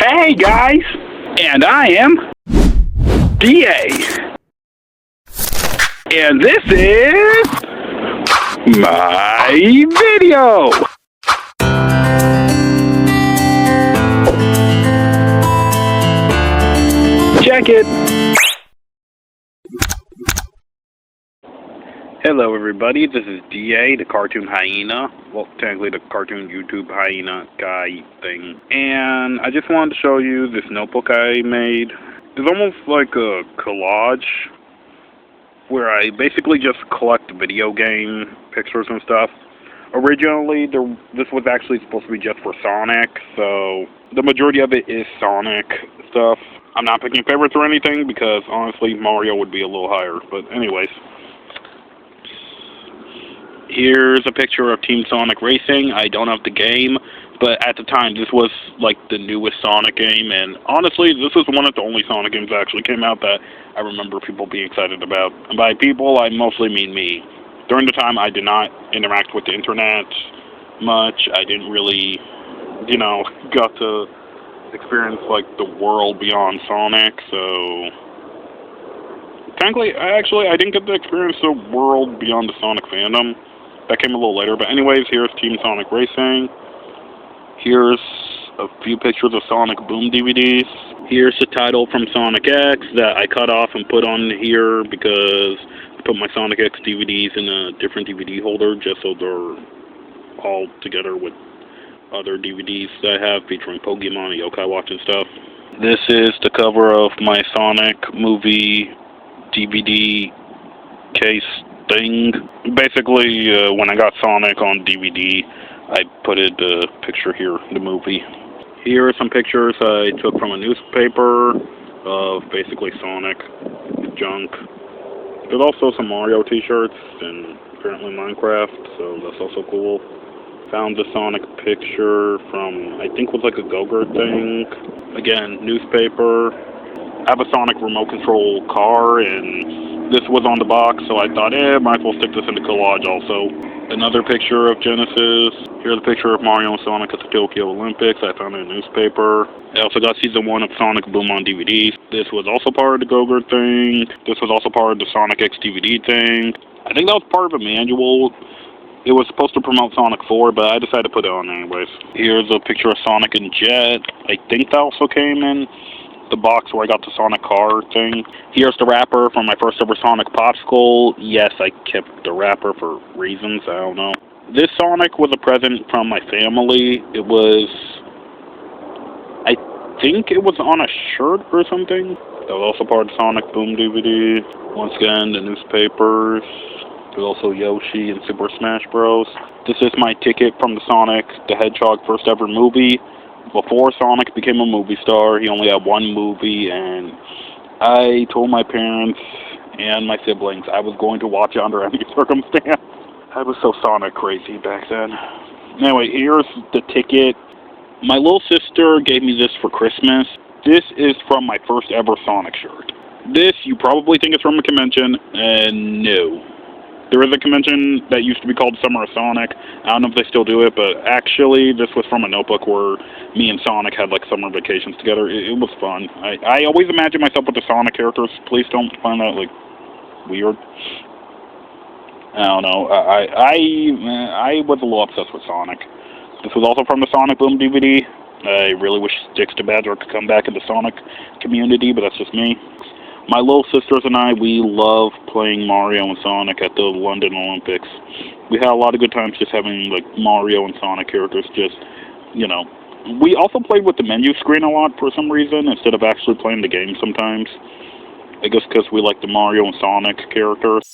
Hey guys, and I am DA, and this is my video. Check it. Hello everybody, this is DA, the cartoon hyena. Well, technically the cartoon YouTube hyena guy thing. And I just wanted to show you this notebook I made. It's almost like a collage where I basically just collect video game pictures and stuff. Originally, this was actually supposed to be just for Sonic, so the majority of it is Sonic stuff. I'm not picking favorites or anything because honestly Mario would be a little higher, but anyways. Here's a picture of Team Sonic Racing. I don't have the game, but at the time this was like the newest Sonic game, and honestly this was one of the only Sonic games that actually came out that I remember people being excited about. And by people, I mostly mean me. During the time I did not interact with the internet much. I didn't really, got to experience like the world beyond Sonic, so technically, I didn't get to experience the world beyond the Sonic fandom. That came a little later, but anyways, here's Team Sonic Racing. Here's a few pictures of Sonic Boom DVDs. Here's the title from Sonic X that I cut off and put on here because I put my Sonic X DVDs in a different DVD holder just so they're all together with other DVDs that I have featuring Pokemon and Yokai Watch and stuff. This is the cover of my Sonic movie DVD case thing. Basically, when I got Sonic on DVD, I put it the picture here, the movie. Here are some pictures I took from a newspaper of basically Sonic junk. There's also some Mario t-shirts and apparently Minecraft, so that's also cool. Found the Sonic picture from, I think it was like a Go-Gurt thing. Again, newspaper. I have a Sonic remote control car, and this was on the box, so I thought, might as well stick this in the collage also. Another picture of Genesis. Here's a picture of Mario and Sonic at the Tokyo Olympics. I found it in a newspaper. I also got Season 1 of Sonic Boom on DVD. This was also part of the Go-Gurt thing. This was also part of the Sonic X DVD thing. I think that was part of a manual. It was supposed to promote Sonic 4, but I decided to put it on anyways. Here's a picture of Sonic and Jet. I think that also came in the box where I got the Sonic car thing. Here's the wrapper from my first ever Sonic Popsicle. Yes, I kept the wrapper for reasons, I don't know. This Sonic was a present from my family. It was, I think it was on a shirt or something. That was also part of the Sonic Boom DVD. Once again, the newspapers. There's also Yoshi and Super Smash Bros. This is my ticket from the Sonic the Hedgehog first ever movie. Before Sonic became a movie star, he only had one movie, and I told my parents and my siblings I was going to watch it under any circumstance. I was so Sonic crazy back then. Anyway, here's the ticket. My little sister gave me this for Christmas. This is from my first ever Sonic shirt. This, you probably think it's from a convention, and no. There is a convention that used to be called Summer of Sonic. I don't know if they still do it, but actually this was from a notebook where me and Sonic had like summer vacations together. It was fun. I always imagine myself with the Sonic characters. Please don't find that like weird. I don't know. I was a little obsessed with Sonic. This was also from the Sonic Boom DVD. I really wish Sticks to Badger could come back in the Sonic community, but that's just me. My little sisters and I, we love playing Mario and Sonic at the London Olympics. We had a lot of good times just having, like, Mario and Sonic characters just, We also played with the menu screen a lot for some reason, instead of actually playing the game sometimes. I guess because we like the Mario and Sonic characters.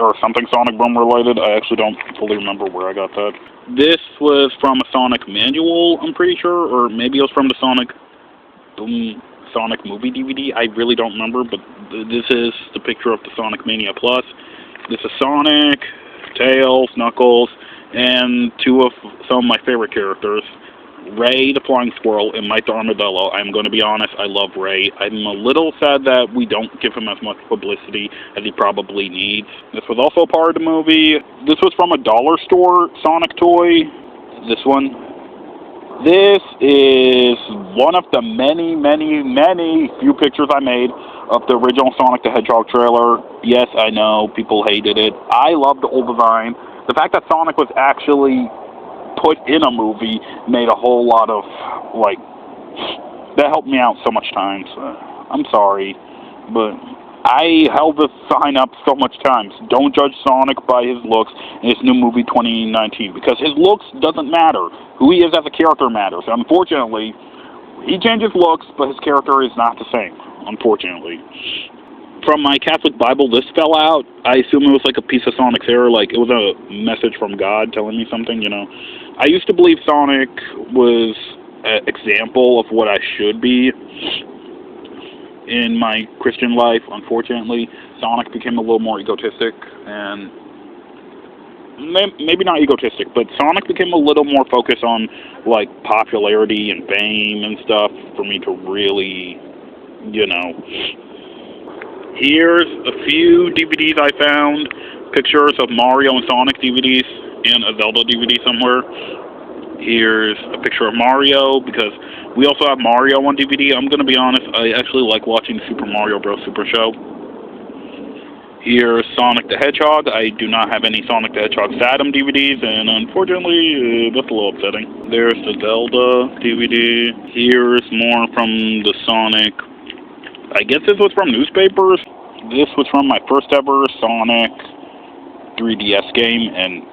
Or something Sonic Boom related. I actually don't fully remember where I got that. This was from a Sonic manual, I'm pretty sure, or maybe it was from the Sonic Boom Sonic movie DVD. I really don't remember, but this is the picture of the Sonic Mania Plus. This is Sonic, Tails, Knuckles, and two of some of my favorite characters, Ray the Flying Squirrel and Mike the Armadillo. I'm going to be honest, I love Ray. I'm a little sad that we don't give him as much publicity as he probably needs. This was also part of the movie. This was from a dollar store Sonic toy. This one. This is one of the many, many, many few pictures I made of the original Sonic the Hedgehog trailer. Yes, I know, people hated it. I love the old design. The fact that Sonic was actually put in a movie made a whole lot of, like, that helped me out so much times. I'm sorry, but I held this sign up so much times. Don't judge Sonic by his looks in his new movie 2019, because his looks doesn't matter. Who he is as a character matters. Unfortunately, he changes looks, but his character is not the same, unfortunately. From my Catholic Bible, this fell out. I assume it was like a piece of Sonic's error, like it was a message from God telling me something, you know. I used to believe Sonic was an example of what I should be in my Christian life. Unfortunately, Sonic became a little more egotistic, and maybe not egotistic, but Sonic became a little more focused on, like, popularity and fame and stuff for me to really, you know. Here's a few DVDs I found, pictures of Mario and Sonic DVDs, and a Zelda DVD somewhere. Here's a picture of Mario, because we also have Mario on DVD. I'm going to be honest, I actually like watching Super Mario Bros. Super Show. Here's Sonic the Hedgehog. I do not have any Sonic the Hedgehog Saturn DVDs, and unfortunately, that's a little upsetting. There's the Zelda DVD. Here's more from the Sonic. I guess this was from newspapers. This was from my first ever Sonic 3DS game, and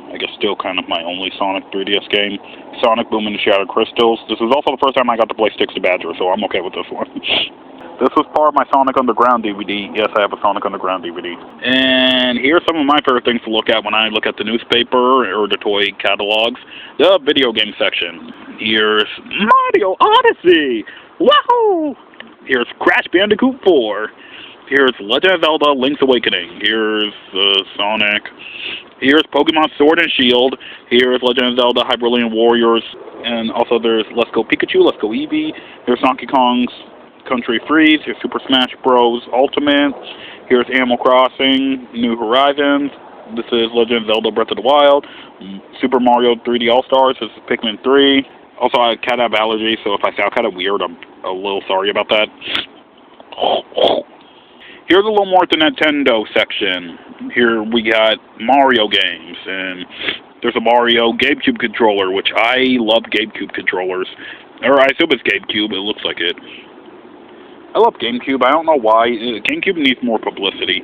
I guess still kind of my only Sonic 3DS game, Sonic Boom and the Shattered Crystals. This was also the first time I got to play Sticks the Badger, so I'm okay with this one. This was part of my Sonic Underground DVD. Yes, I have a Sonic Underground DVD. And here's some of my favorite things to look at when I look at the newspaper or the toy catalogs. The video game section. Here's Mario Odyssey! Wahoo! Here's Crash Bandicoot 4. Here's Legend of Zelda Link's Awakening. Here's Sonic. Here's Pokemon Sword and Shield. Here's Legend of Zelda Hyperlian Warriors. And also there's Let's Go Pikachu, Let's Go Eevee. Here's Donkey Kong's Country Freeze. Here's Super Smash Bros. Ultimate. Here's Animal Crossing, New Horizons. This is Legend of Zelda Breath of the Wild. Super Mario 3D All-Stars. This is Pikmin 3. Also, I kind of have allergies, so if I sound kind of weird, I'm a little sorry about that. Here's a little more at the Nintendo section. Here we got Mario games, and there's a Mario GameCube controller, which I love GameCube controllers. Or I assume it's GameCube, it looks like it. I love GameCube, I don't know why. GameCube needs more publicity.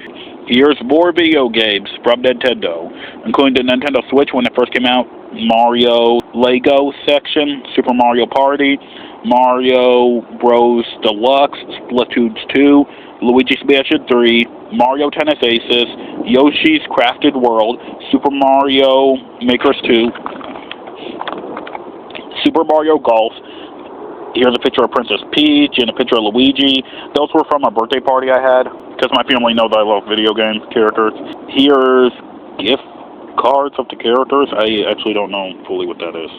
Here's more video games from Nintendo, including the Nintendo Switch when it first came out, Mario Lego section, Super Mario Party, Mario Bros. Deluxe, Splatoon 2, Luigi's Mansion 3, Mario Tennis Aces, Yoshi's Crafted World, Super Mario Makers 2, Super Mario Golf. Here's a picture of Princess Peach and a picture of Luigi. Those were from a birthday party I had, because my family knows I love video game characters. Here's gift cards of the characters. I actually don't know fully what that is,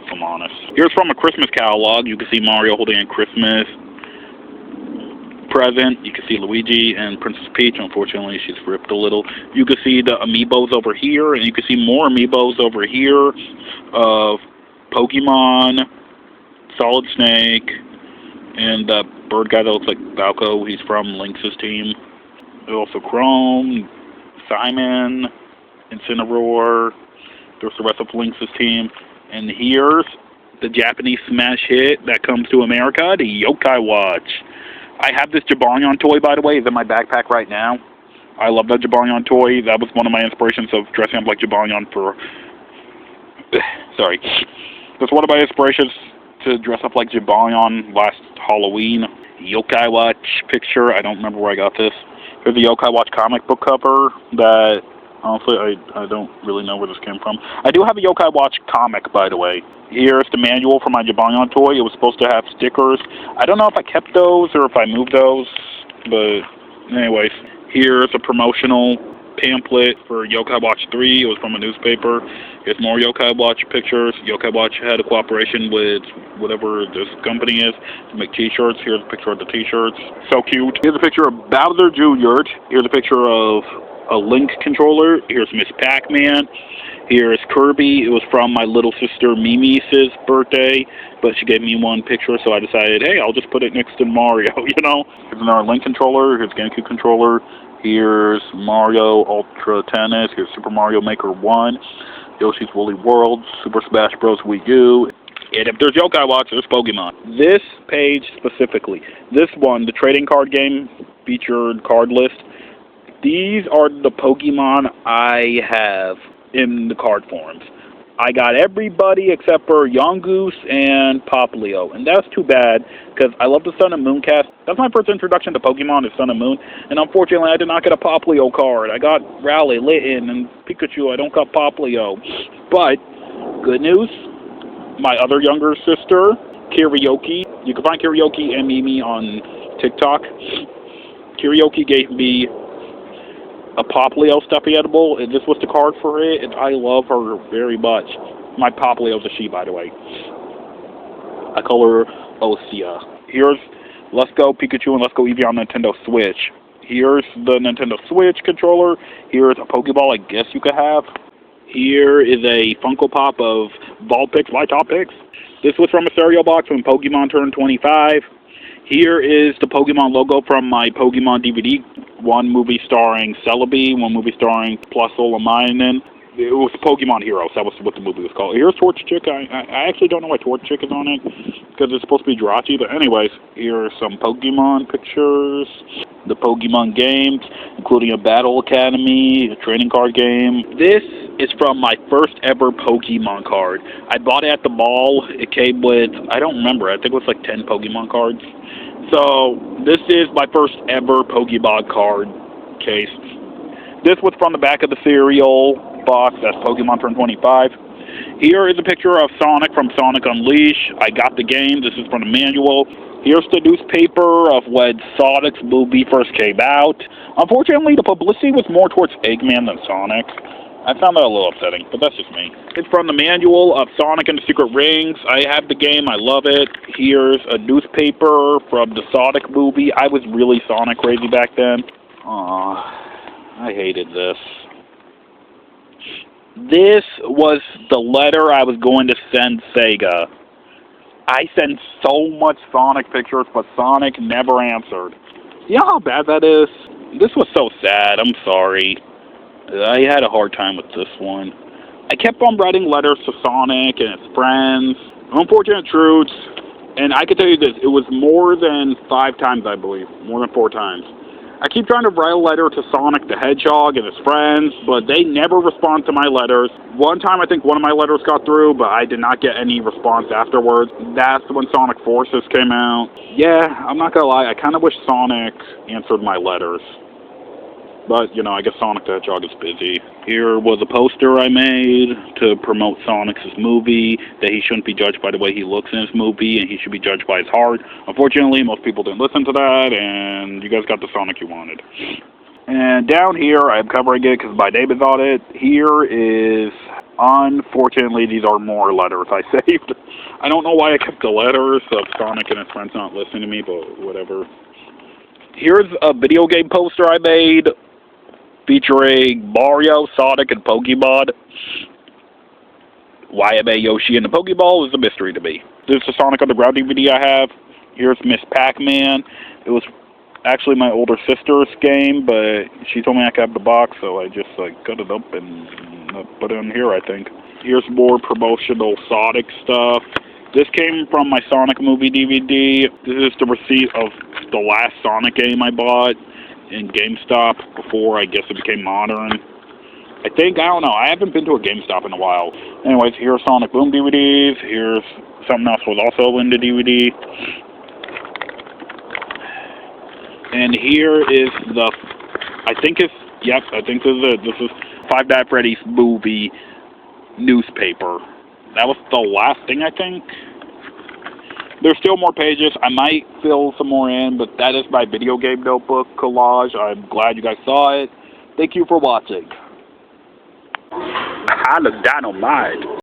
if I'm honest. Here's from a Christmas catalog. You can see Mario holding a Christmas present. You can see Luigi and Princess Peach. Unfortunately, she's ripped a little. You can see the amiibos over here, and you can see more amiibos over here of Pokemon, Solid Snake, and the bird guy that looks like Falco. He's from Lynx's team. There's also Chrome, Simon, Incineroar. There's the rest of Lynx's team. And here's the Japanese smash hit that comes to America, the Yokai Watch. I have this Jabarion toy, by the way. It's in my backpack right now. I love that Jabarion toy. That was one of my inspirations of dressing up like Jabarion for... Sorry. That's one of my inspirations to dress up like Jabarion last Halloween. Yokai Watch picture. I don't remember where I got this. Here's the Yokai Watch comic book cover that, honestly, I don't really know where this came from. I do have a Yokai Watch comic, by the way. Here's the manual for my Jabarion toy. It was supposed to have stickers. I don't know if I kept those or if I moved those, but anyways. Here's a promotional pamphlet for Yokai Watch 3. It was from a newspaper. Here's more Yokai Watch pictures. Yokai Watch had a cooperation with whatever this company is to make t-shirts. Here's a picture of the t-shirts. So cute. Here's a picture of Bowser Jr. Here's a picture of a Link controller. Here's Miss Pac-Man. Here's Kirby. It was from my little sister Mimi's birthday, but she gave me one picture, so I decided, hey, I'll just put it next to Mario, you know? Here's another Link controller. Here's GameCube controller. Here's Mario Ultra Tennis. Here's Super Mario Maker 1. Yoshi's Woolly World. Super Smash Bros. Wii U. And if there's Yokai Watch, there's Pokemon. This page specifically, this one, the trading card game featured card list, these are the Pokemon I have in the card forms. I got everybody except for Yongoose and Popplio, and that's too bad, because I love the Sun and Moon cast. That's my first introduction to Pokemon is Sun and Moon, and unfortunately I did not get a Popplio card. I got Rowlet, Litten, and Pikachu. I don't got Popplio. But, good news, my other younger sister, Karaoke, you can find Karaoke and Mimi on TikTok. Karaoke gave me a Popplio stuffy edible, and this was the card for it, and I love her very much. My Popplio's a she, by the way. I call her Osea. Here's Let's Go Pikachu and Let's Go Eevee on Nintendo Switch. Here's the Nintendo Switch controller. Here's a Pokeball I guess you could have. Here is a Funko Pop of Vulpix, Lightopics. This was from a stereo box when Pokemon turned 25. Here is the Pokemon logo from my Pokemon DVD. One movie starring Celebi, one movie starring Plusolaminainen. It was Pokemon Heroes. That was what the movie was called. Here's Torch Chick. I actually don't know why Torch Chick is on it, because it's supposed to be Jirachi. But anyways, here are some Pokemon pictures. The Pokemon games, including a Battle Academy, a trading card game. This is from my first ever Pokemon card. I bought it at the mall. It came with, I don't remember, I think it was like 10 Pokemon cards. So, this is my first ever Pokemon card case. This was from the back of the cereal box. That's Pokemon Turn 25. Here is a picture of Sonic from Sonic Unleashed. I got the game. This is from the manual. Here's the newspaper of when Sonic's movie first came out. Unfortunately, the publicity was more towards Eggman than Sonic. I found that a little upsetting, but that's just me. It's from the manual of Sonic and the Secret Rings. I have the game. I love it. Here's a newspaper from the Sonic movie. I was really Sonic crazy back then. Aw, I hated this. This was the letter I was going to send Sega. I sent so much Sonic pictures, but Sonic never answered. You know how bad that is? This was so sad. I'm sorry. I had a hard time with this one. I kept on writing letters to Sonic and his friends. Unfortunate truths. And I can tell you this, it was more than 5 times, I believe. More than 4 times. I keep trying to write a letter to Sonic the Hedgehog and his friends, but they never respond to my letters. One time I think one of my letters got through, but I did not get any response afterwards. That's when Sonic Forces came out. Yeah, I'm not gonna lie, I kind of wish Sonic answered my letters. But, you know, I guess Sonic the Hedgehog is busy. Here was a poster I made to promote Sonic's movie, that he shouldn't be judged by the way he looks in his movie, and he should be judged by his heart. Unfortunately, most people didn't listen to that, and you guys got the Sonic you wanted. And down here, I'm covering it because my name is on it. Here is, unfortunately, these are more letters I saved. I don't know why I kept the letters of Sonic and his friends not listening to me, but whatever. Here's a video game poster I made, featuring Mario, Sonic, and Pokemon. Why I made Yoshi and the Pokeball is a mystery to me. This is the Sonic Underground DVD I have. Here's Miss Pac-Man. It was actually my older sister's game, but she told me I could have the box, so I just cut it up and put it in here, I think. Here's more promotional Sonic stuff. This came from my Sonic movie DVD. This is the receipt of the last Sonic game I bought in GameStop before I guess it became modern. I don't know, I haven't been to a GameStop in a while. Anyways, here's Sonic Boom DVDs. Here's something else was also in the DVD. And here is the, I think this is it. This is Five Nights at Freddy's movie newspaper. That was the last thing, I think. There's still more pages. I might fill some more in, but that is my video game notebook collage. I'm glad you guys saw it. Thank you for watching. I look dynamite.